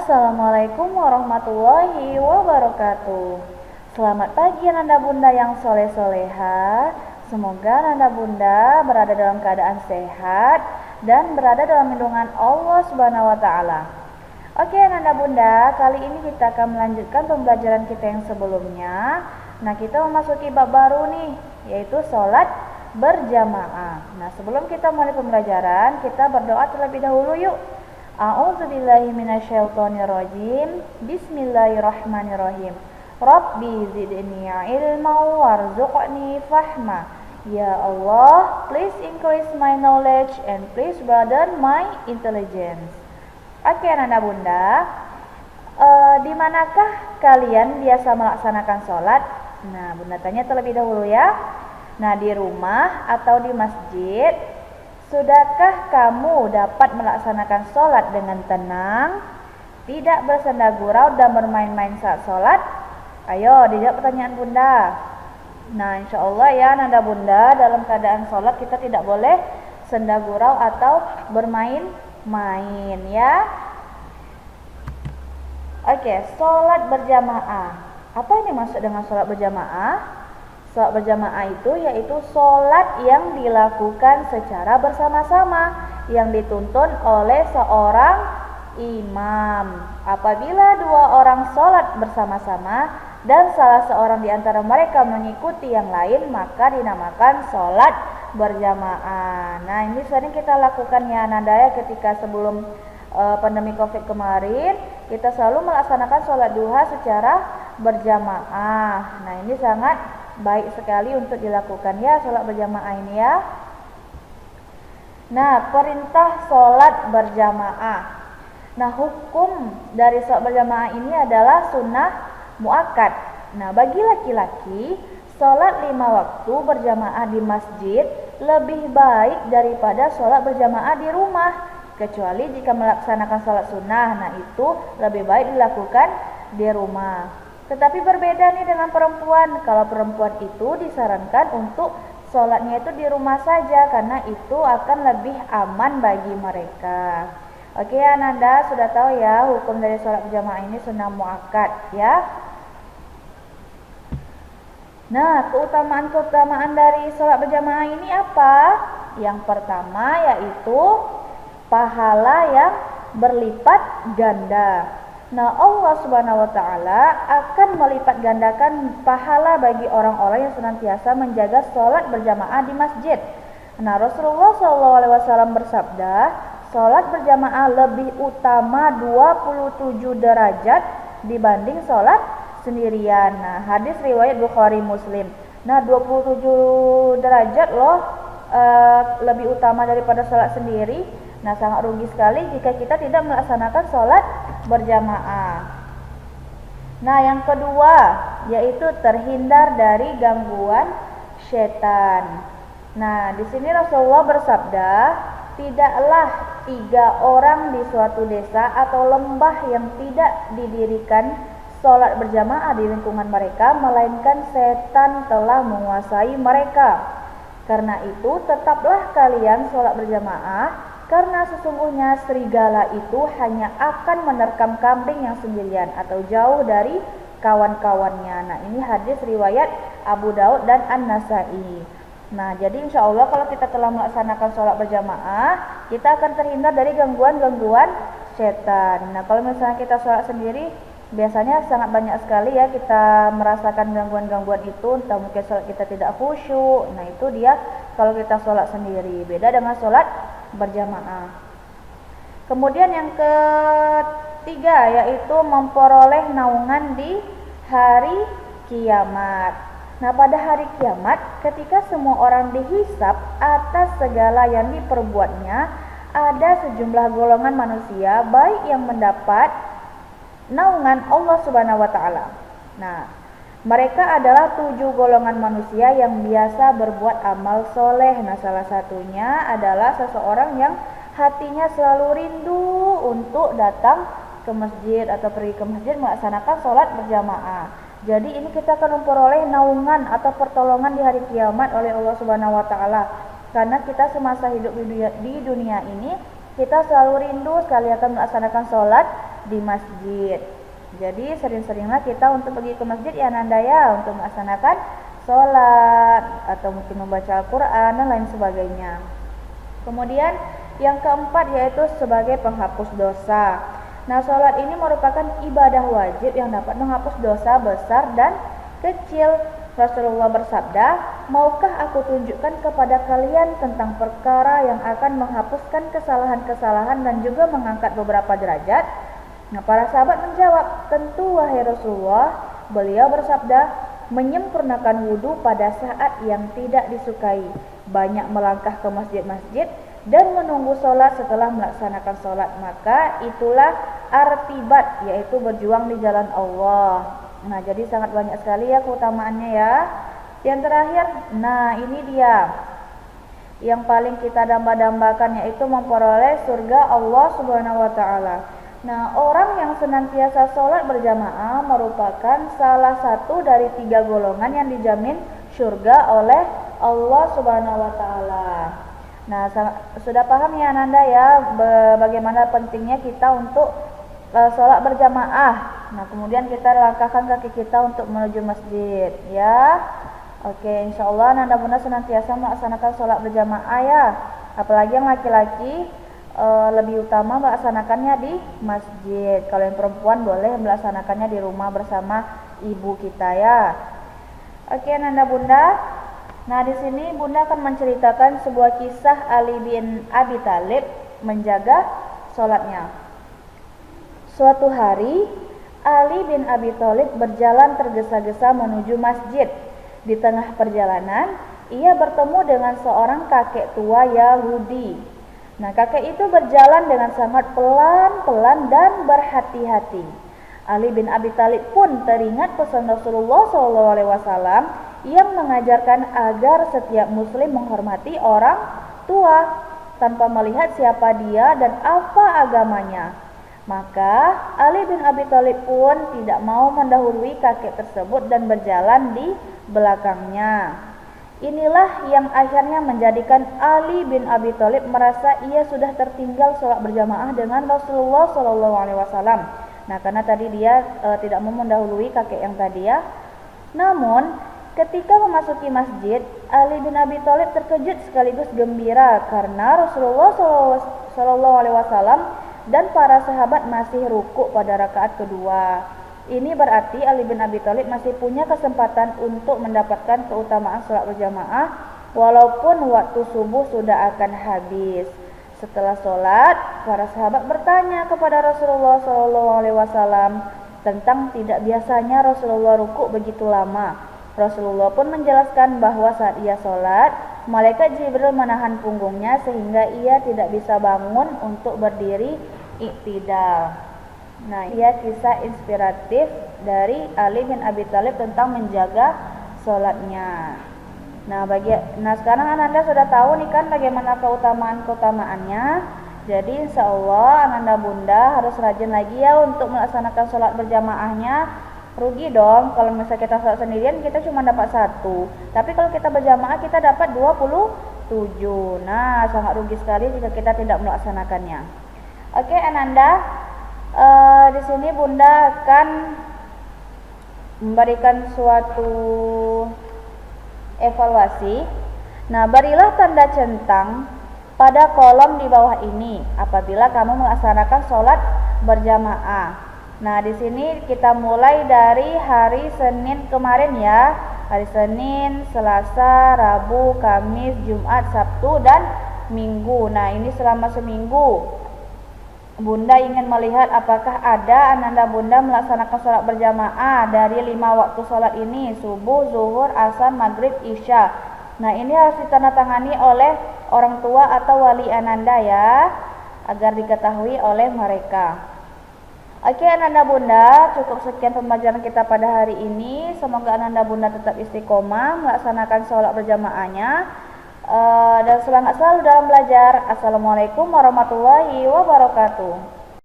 Assalamualaikum warahmatullahi wabarakatuh. Selamat pagi Nanda Bunda yang soleh-soleha. Semoga Nanda Bunda berada dalam keadaan sehat dan berada dalam lindungan Allah Subhanahu wa taala. Oke Nanda Bunda, kali ini kita akan melanjutkan pembelajaran kita yang sebelumnya. Nah, kita memasuki bab baru nih, yaitu sholat berjamaah. Nah, sebelum kita mulai pembelajaran, kita berdoa terlebih dahulu yuk. A'udzubillahi minasyaitonirrajim. Bismillahirrahmanirrahim. Rabbi zidni ilma warzuqni fahma. Ya Allah, please increase my knowledge and please broaden my intelligence. Oke Nanda Bunda, di manakah kalian biasa melaksanakan sholat? Nah, Bunda tanya terlebih dahulu ya. Nah, di rumah atau di masjid? Sudahkah kamu dapat melaksanakan sholat dengan tenang, tidak bersenda gurau dan bermain-main saat sholat? Ayo dijawab pertanyaan Bunda. Nah, insya Allah ya Nanda Bunda, dalam keadaan sholat kita tidak boleh senda gurau atau bermain-main ya. Oke, sholat berjamaah. Apa yang dimaksud dengan sholat berjamaah? Sholat berjamaah itu yaitu sholat yang dilakukan secara bersama-sama yang dituntun oleh seorang imam. Apabila dua orang sholat bersama-sama dan salah seorang di antara mereka mengikuti yang lain, maka dinamakan sholat berjamaah. Nah, ini sering kita lakukan ya Nanda ya, ketika sebelum pandemi COVID kemarin, kita selalu melaksanakan sholat duha secara berjamaah. Nah, ini sangat baik sekali untuk dilakukan ya sholat berjamaah ini ya. Nah, perintah sholat berjamaah. Nah, hukum dari sholat berjamaah ini adalah sunnah muakkad. Nah, bagi laki-laki, sholat 5 waktu berjamaah di masjid lebih baik daripada sholat berjamaah di rumah, kecuali jika melaksanakan sholat sunnah. Nah, itu lebih baik dilakukan di rumah. Tetapi berbeda nih dengan perempuan. Kalau perempuan itu disarankan untuk sholatnya itu di rumah saja, karena itu akan lebih aman bagi mereka. Oke ya Nanda, sudah tahu ya hukum dari sholat berjamaah ini sunnah muakkad ya. Nah, keutamaan dari sholat berjamaah ini apa? Yang pertama yaitu pahala yang berlipat ganda. Nah, Allah Subhanahu wa taala akan melipat gandakan pahala bagi orang-orang yang senantiasa menjaga sholat berjamaah di masjid. Nah, Rasulullah SAW bersabda, sholat berjamaah lebih utama 27 derajat dibanding sholat sendirian. Nah, hadis riwayat Bukhari Muslim. Nah, 27 derajat loh lebih utama daripada sholat sendiri. Nah, sangat rugi sekali jika kita tidak melaksanakan sholat berjamaah. Nah, yang kedua yaitu terhindar dari gangguan setan. Nah, di sini Rasulullah bersabda, tidaklah 3 orang di suatu desa atau lembah yang tidak didirikan sholat berjamaah di lingkungan mereka, melainkan setan telah menguasai mereka. Karena itu, tetaplah kalian sholat berjamaah, karena sesungguhnya serigala itu hanya akan menerkam kambing yang sendirian atau jauh dari kawan-kawannya. Nah, ini hadis riwayat Abu Daud dan An-Nasai. Nah, jadi insya Allah kalau kita telah melaksanakan sholat berjamaah, kita akan terhindar dari gangguan-gangguan setan. Nah, kalau misalnya kita sholat sendiri, biasanya sangat banyak sekali ya kita merasakan gangguan-gangguan itu. Entah mungkin sholat kita tidak khusyuk. Nah, itu dia kalau kita sholat sendiri. Beda dengan sholat berjamaah. Kemudian yang ketiga yaitu memperoleh naungan di hari kiamat. Nah, pada hari kiamat ketika semua orang dihisab atas segala yang diperbuatnya, ada sejumlah golongan manusia baik yang mendapat naungan Allah Subhanahu wa taala. Nah, mereka adalah 7 golongan manusia yang biasa berbuat amal soleh. Nah, salah satunya adalah seseorang yang hatinya selalu rindu untuk datang ke masjid atau pergi ke masjid melaksanakan sholat berjamaah. Jadi ini kita akan memperoleh naungan atau pertolongan di hari kiamat oleh Allah Subhanahu wa taala. Karena kita semasa hidup di dunia ini, kita selalu rindu sekali akan melaksanakan sholat di masjid. Jadi sering-seringlah kita untuk pergi ke masjid ya Ananda ya, untuk melaksanakan sholat atau mungkin membaca Al-Quran dan lain sebagainya. Kemudian yang keempat yaitu sebagai penghapus dosa. Nah, sholat ini merupakan ibadah wajib yang dapat menghapus dosa besar dan kecil. Rasulullah bersabda, maukah aku tunjukkan kepada kalian tentang perkara yang akan menghapuskan kesalahan-kesalahan dan juga mengangkat beberapa derajat? Nah, para sahabat menjawab, tentu wahai Rasulullah. Beliau bersabda, menyempurnakan wudhu pada saat yang tidak disukai, banyak melangkah ke masjid-masjid, dan menunggu sholat setelah melaksanakan sholat. Maka itulah artibat, yaitu berjuang di jalan Allah. Nah, jadi sangat banyak sekali ya keutamaannya ya. Yang terakhir, nah ini dia yang paling kita damba-dambakan, yaitu memperoleh surga Allah Subhanahu wa taala. Nah, orang yang senantiasa sholat berjamaah merupakan salah satu dari 3 golongan yang dijamin surga oleh Allah Subhanahu wa taala. Nah, sudah paham ya Ananda ya bagaimana pentingnya kita untuk sholat berjamaah. Nah, kemudian kita langkahkan kaki kita untuk menuju masjid ya. Oke, insyaallah Ananda Bunda senantiasa melaksanakan sholat berjamaah ya. Apalagi yang laki-laki lebih utama melaksanakannya di masjid. Kalau yang perempuan boleh melaksanakannya di rumah bersama ibu kita ya. Oke, Ananda Bunda. Nah, di sini Bunda akan menceritakan sebuah kisah Ali bin Abi Thalib menjaga sholatnya. Suatu hari, Ali bin Abi Thalib berjalan tergesa-gesa menuju masjid. Di tengah perjalanan, ia bertemu dengan seorang kakek tua Yahudi. Nah, kakek itu berjalan dengan sangat pelan-pelan dan berhati-hati. Ali bin Abi Thalib pun teringat pesan Rasulullah SAW yang mengajarkan agar setiap muslim menghormati orang tua tanpa melihat siapa dia dan apa agamanya. Maka Ali bin Abi Thalib pun tidak mau mendahului kakek tersebut dan berjalan di belakangnya. Inilah yang akhirnya menjadikan Ali bin Abi Thalib merasa ia sudah tertinggal sholat berjamaah dengan Rasulullah SAW. Nah, karena tadi dia tidak mau mendahului kakek yang tadi ya. Namun ketika memasuki masjid, Ali bin Abi Thalib terkejut sekaligus gembira karena Rasulullah SAW dan para sahabat masih rukuk pada rakaat kedua. Ini berarti Ali bin Abi Thalib masih punya kesempatan untuk mendapatkan keutamaan sholat berjamaah walaupun waktu subuh sudah akan habis. Setelah sholat, para sahabat bertanya kepada Rasulullah SAW tentang tidak biasanya Rasulullah rukuk begitu lama. Rasulullah pun menjelaskan bahwa saat ia sholat, malaikat Jibril menahan punggungnya sehingga ia tidak bisa bangun untuk berdiri iktidal. Nah, ia kisah inspiratif dari Ali bin Abi Thalib tentang menjaga sholatnya. Nah, sekarang Ananda sudah tahu nih kan bagaimana keutamaannya. Jadi insya Allah Ananda Bunda harus rajin lagi ya untuk melaksanakan sholat berjamaahnya. Rugi dong kalau misalnya kita sholat sendirian kita cuma dapat 1. Tapi kalau kita berjamaah kita dapat 27. Nah, sangat rugi sekali jika kita tidak melaksanakannya. Oke, Ananda. Di sini Bunda akan memberikan suatu evaluasi. Nah, berilah tanda centang pada kolom di bawah ini apabila kamu melaksanakan sholat berjamaah. Nah, di sini kita mulai dari hari Senin kemarin ya. Hari Senin, Selasa, Rabu, Kamis, Jumat, Sabtu, dan Minggu. Nah, ini selama seminggu Bunda ingin melihat apakah ada Ananda Bunda melaksanakan sholat berjamaah dari 5 waktu sholat ini, subuh, zuhur, asar, maghrib, isya. Nah, ini harus ditandatangani oleh orang tua atau wali Ananda ya, agar diketahui oleh mereka. Oke, Ananda Bunda, cukup sekian pembelajaran kita pada hari ini. Semoga Ananda Bunda tetap istiqomah melaksanakan sholat berjamaahnya. Dan semangat selalu dalam belajar. Assalamualaikum warahmatullahi wabarakatuh.